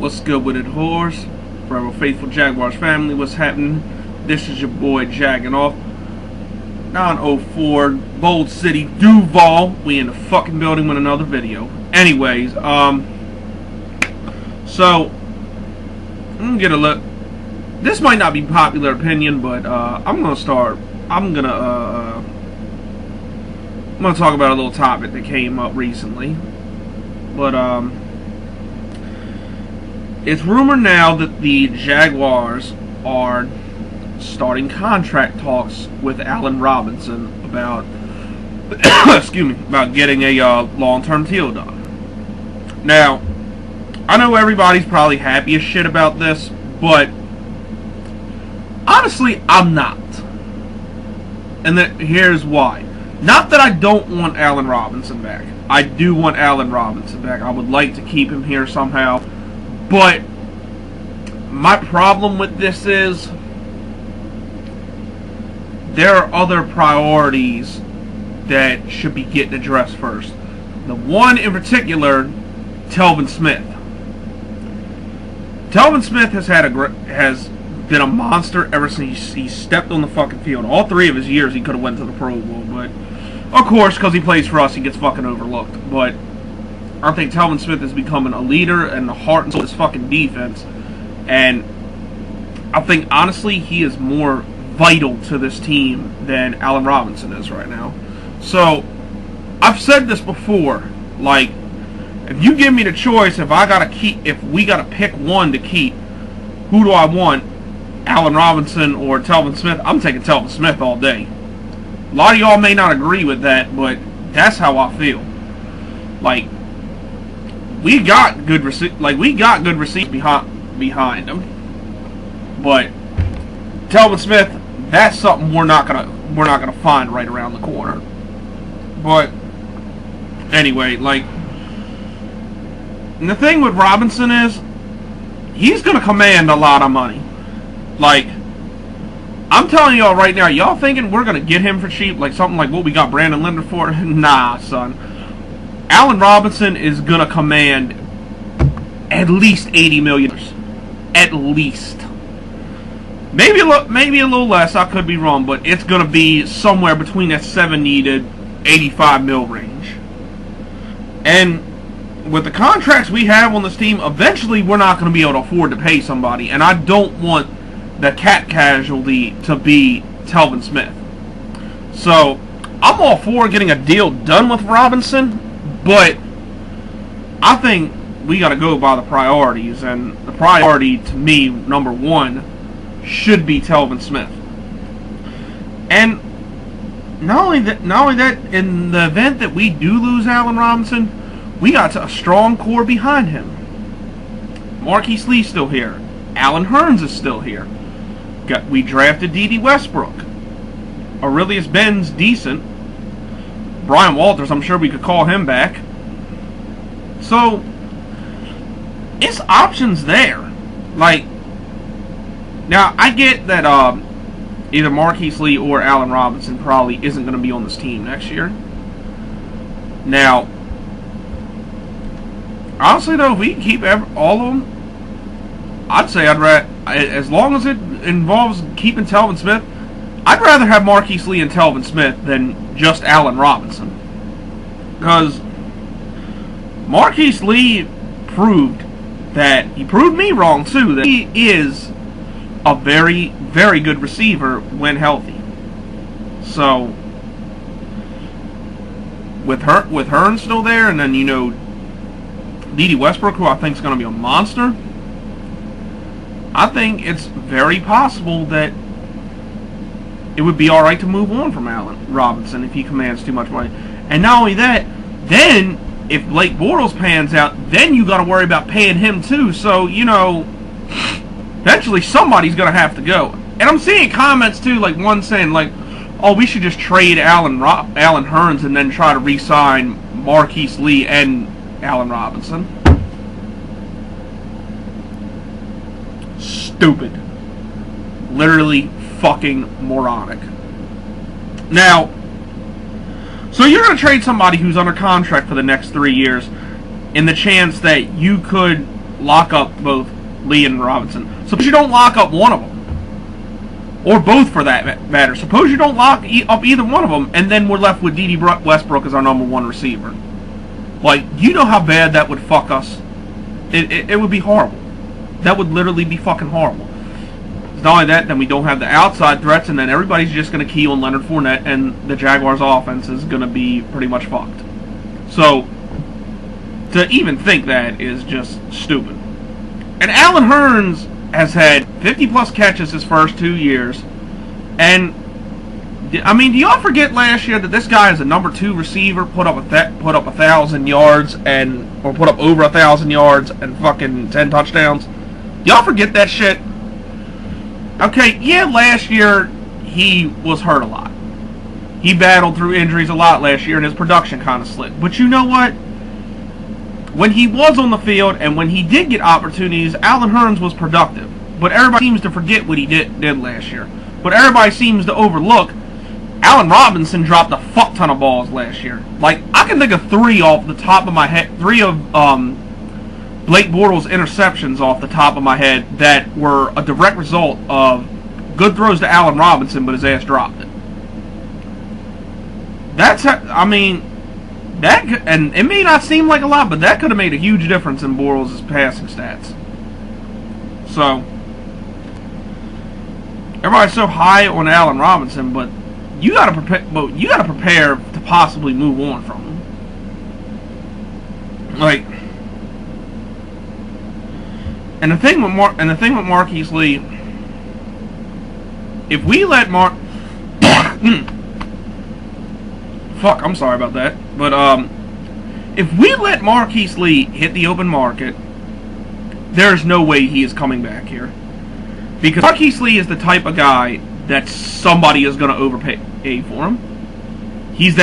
What's good with it, whores? Forever faithful Jaguars family, what's happening? This is your boy Jagging Off. 904 Bold City, Duval. We in the fucking building with another video. Anyways, so I'm gonna get a look. This might not be popular opinion, but I'm gonna talk about a little topic that came up recently. But it's rumored now that the Jaguars are starting contract talks with Allen Robinson about excuse me, about getting a long-term deal done. Now, I know everybody's probably happy as shit about this, but honestly, I'm not. And here's why. Not that I don't want Allen Robinson back. I do want Allen Robinson back. I would like to keep him here somehow. But my problem with this is there are other priorities that should be getting addressed first. The one in particular, Telvin Smith. Telvin Smith has been a monster ever since he stepped on the fucking field. All 3 of his years he could have went to the Pro Bowl, but of course, because he plays for us, he gets fucking overlooked. But I think Telvin Smith is becoming a leader and the heart and soul of this fucking defense. And I think, honestly, he is more vital to this team than Allen Robinson is right now. So, I've said this before. Like, if you give me the choice, if we gotta pick one to keep, who do I want? Allen Robinson or Telvin Smith? I'm taking Telvin Smith all day. A lot of y'all may not agree with that, but that's how I feel. Like, we got good receivers behind him, but Telvin Smith, that's something we're not gonna find right around the corner. But anyway, like, and the thing with Robinson is he's gonna command a lot of money. Like, I'm telling y'all right now, y'all thinking we're gonna get him for cheap, like something like what we got Brandon Linder for? Nah, son. Allen Robinson is gonna command at least $80 million. At least. Maybe a little less, I could be wrong, but it's gonna be somewhere between that 70 to 85 mil range. And with the contracts we have on this team, eventually we're not gonna be able to afford to pay somebody, and I don't want the cat casualty to be Telvin Smith. So I'm all for getting a deal done with Robinson, but I think we got to go by the priorities, and the priority to me, number one, should be Telvin Smith. And not only that, in the event that we do lose Allen Robinson, we got a strong core behind him. Marquise Lee's still here. Allen Hurns is still here. We drafted Dede Westbrook. Aurelius Ben's decent. Brian Walters, I'm sure we could call him back. So, it's options there. Like, now, I get that either Marquise Lee or Allen Robinson probably isn't going to be on this team next year. Now, honestly though, if we can keep all of them, I'd say as long as it involves keeping Telvin Smith, I'd rather have Marquise Lee and Telvin Smith than just Allen Robinson. Because Marquise Lee proved me wrong too, that he is a very, very good receiver when healthy. So with Hurns still there, and then, you know, Dede Westbrook, who I think is going to be a monster, I think it's very possible that it would be alright to move on from Allen Robinson if he commands too much money. And not only that, then if Blake Bortles pans out, then you got to worry about paying him too. So, you know, eventually somebody's going to have to go. And I'm seeing comments too, like one saying like, oh, we should just trade Allen Hurns and then try to re-sign Marquise Lee and Allen Robinson. Stupid. Literally fucking moronic. Now, so you're going to trade somebody who's under contract for the next 3 years in the chance that you could lock up both Lee and Robinson. Suppose you don't lock up one of them. Or both, for that matter. Suppose you don't lock up either one of them, and then we're left with D.D. Westbrook as our #1 receiver. Like, you know how bad that would fuck us? It would be horrible. That would literally be fucking horrible. Not only that, then we don't have the outside threats, and then everybody's just going to key on Leonard Fournette, and the Jaguars' offense is going to be pretty much fucked. So, to even think that is just stupid. And Allen Hurns has had 50-plus catches his first 2 years, and I mean, do y'all forget last year that this guy is a #2 receiver, put up 1,000 yards or put up over 1,000 yards and fucking 10 touchdowns? Y'all forget that shit? Okay, yeah, last year he was hurt a lot. He battled through injuries a lot last year, and his production kind of slipped. But you know what? When he was on the field and when he did get opportunities, Allen Hurns was productive. But everybody seems to forget what he did last year. But everybody seems to overlook Allen Robinson dropped a fuck ton of balls last year. Like, I can think of 3 off the top of my head. 3 of Blake Bortles' interceptions off the top of my head that were a direct result of good throws to Allen Robinson, but his ass dropped it. I mean, and it may not seem like a lot, but that could have made a huge difference in Bortles' passing stats. So, everybody's so high on Allen Robinson, but you gotta prepare to possibly move on from him. Like, and the thing with Marquise Lee, if we let fuck, I'm sorry about that, but if we let Marquise Lee hit the open market, there's no way he is coming back here, because Marquise Lee is the type of guy that somebody is going to overpay for him. He's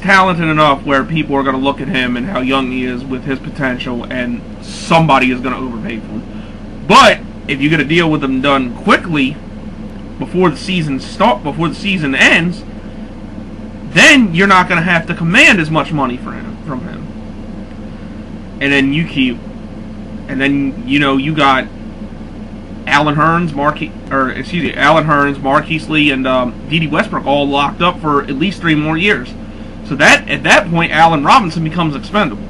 talented enough where people are going to look at him and how young he is with his potential, and somebody is going to overpay for him. But if you get a deal with him done quickly before the season ends, then you're not going to have to command as much money from him. And then you got Allen Hurns, Marquise Lee, and D.D. Westbrook all locked up for at least 3 more years. So that at that point, Allen Robinson becomes expendable.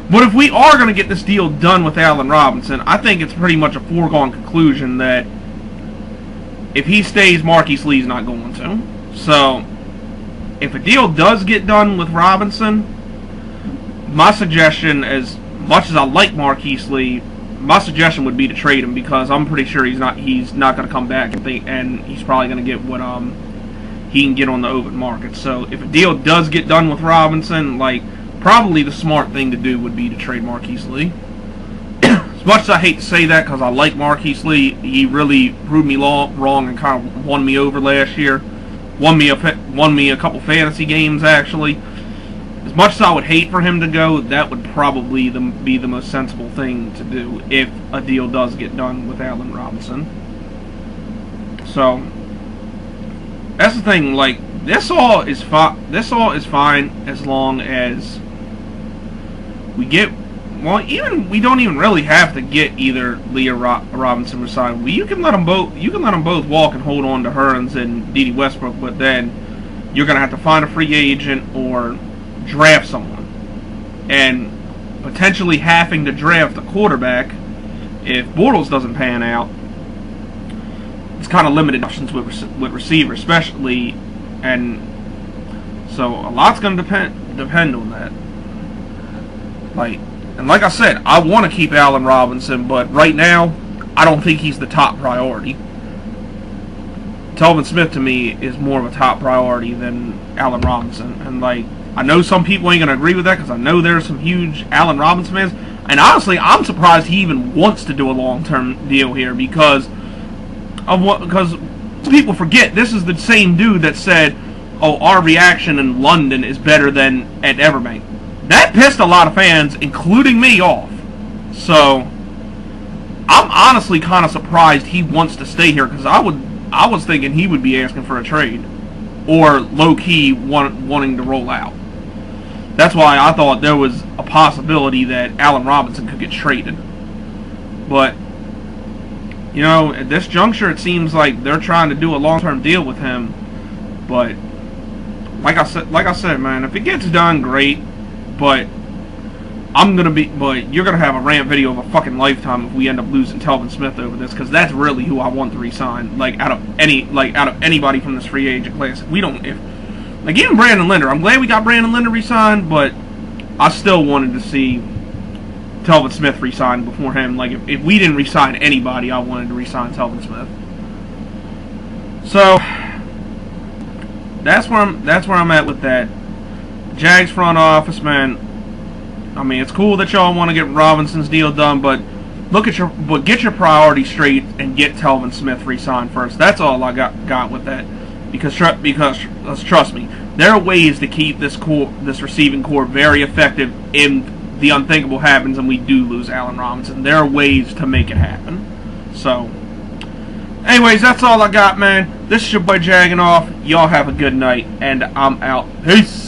But if we are going to get this deal done with Allen Robinson, I think it's pretty much a foregone conclusion that if he stays, Marquise Lee's not going to. So, if a deal does get done with Robinson, my suggestion, as much as I like Marquise Lee, my suggestion would be to trade him, because I'm pretty sure he's not going to come back and he's probably going to get what he can get on the open market. So if a deal does get done with Robinson, like, probably the smart thing to do would be to trade Marquise Lee. As much as I hate to say that, because I like Marquise Lee, he really proved me wrong and kind of won me over last year. Won me a couple fantasy games, actually. As much as I would hate for him to go, that would probably be the most sensible thing to do if a deal does get done with Allen Robinson. So, that's the thing. Like, this all is fine as long as we get. Well, we don't even really have to get either Lee or Robinson resigned. Well, you can let them both walk and hold on to Hurns and D.D. Westbrook, but then you're gonna have to find a free agent or draft someone, and potentially having to draft a quarterback if Bortles doesn't pan out. It's kind of limited options with receivers, especially, and so a lot's going to depend on that. Like I said, I want to keep Allen Robinson, but right now, I don't think he's the top priority. Telvin Smith to me is more of a top priority than Allen Robinson, and I know some people ain't going to agree with that, because I know there's some huge Allen Robinson fans. And honestly, I'm surprised he even wants to do a long-term deal here, because people forget this is the same dude that said, "Oh, our reaction in London is better than at Everbank." That pissed a lot of fans, including me, off. So, I'm honestly kind of surprised he wants to stay here, because I was thinking he would be asking for a trade, or low-key wanting to roll out. That's why I thought there was a possibility that Allen Robinson could get traded. But you know, at this juncture, it seems like they're trying to do a long-term deal with him. But like I said, man, if it gets done, great. But you're gonna have a rant video of a fucking lifetime if we end up losing Telvin Smith over this, because that's really who I want to resign. Like out of anybody from this free agent class, like even Brandon Linder. I'm glad we got Brandon Linder re-signed, but I still wanted to see Telvin Smith re-signed before him. Like if we didn't re-sign anybody, I wanted to re-sign Telvin Smith. So that's where I'm at with that. Jags front office, man. I mean, it's cool that y'all want to get Robinson's deal done, but get your priorities straight and get Telvin Smith re-signed first. That's all I got with that. Because trust me, there are ways to keep this receiving core very effective in the unthinkable happens and we do lose Allen Robinson. There are ways to make it happen. So, anyways, that's all I got, man. This is your boy Jagging Off. Y'all have a good night, and I'm out. Peace.